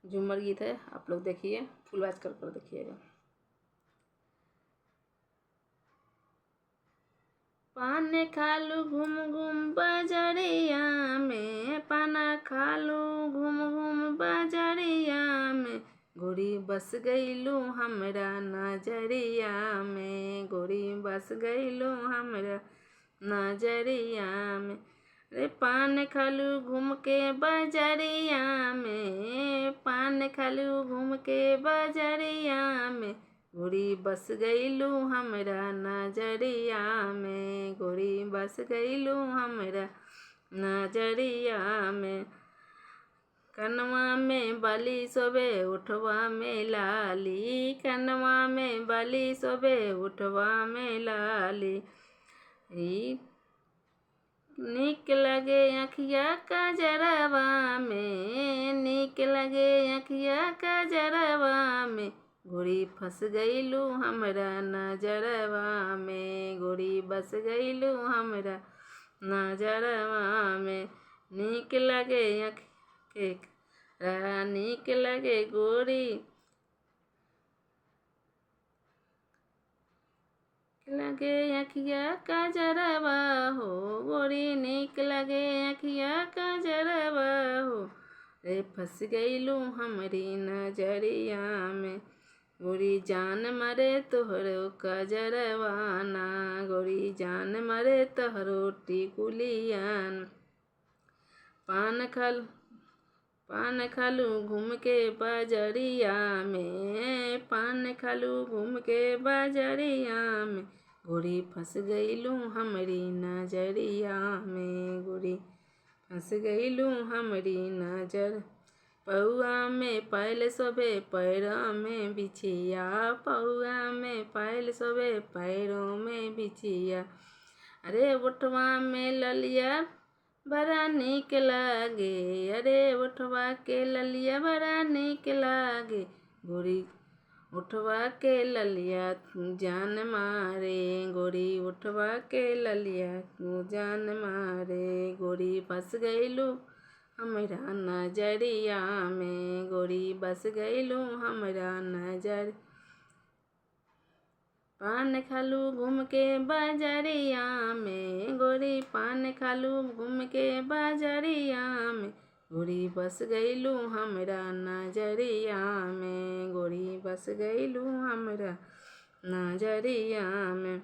झूमर गीत है, आप लोग देखिए, फुल वॉच कर देखिएगा। पान खालू घूम घूम बजरिया में, पाना खालू घूम घूम बजरिया में, गोरी बस गईलू हमरा नजरिया में, गोरी बस गईलू हमरा नजरिया में। रे पान खालू घूम के बजरिया में, पान खालू घूम के बजरिया में, गोरी बस गईलू हमरा नजरिया में, गोरी बस गईलू हमरा नजरिया में। कनवा में बाली सोबे उठवा में लाली, कनवा में बाली सोबे उठवा में लाली, नीक लगे अखिया कजरवा में, नीक लगे अखिया कजरवा में, गोरी फंस गईलू हमरा नजरवा में, गोरी बस गईलू हमरा नजरवा में। नीक लगे अखिया नीक लगे गोरी, लगे अखिया कजरवा हो, गोरी नीक लगे अखिया कजरवा हो, रे फंस गईलू हमरी नजरिया में, गोरी जान मरे तोहरो कजरवाना, गोरी जान मरे तोहरो टिकुलियान। पान खालू घूम के बजरिया में, पान खालू घूम के बजरिया में, गोरी फंस गईलू हमरी नजरिया में, गोरी फंस गईलू हमरी नजर। पौआ में पायल सोबे पैरों में बिछिया, पौआ में पायल सोबे पैरों में बिछिया, अरे उठवा में ललिया बड़ा नीक लागे, अरे उठवा के ललिया बड़ा नीक लागे, गोरी उठवा के ललिया जान मारे, गोरी उठवा के ललिया जान मारे, गोरी फंस गईलू हमरा नजरिया में, गोरी बस गईलू हमरा नजर। पान खालू घूम के बजरिया में, गोरी पान खालू घूम के बजरिया में, गोरी बस गईलू हमरा नजरिया में, गोरी बस गईलू हमरा नजरिया में।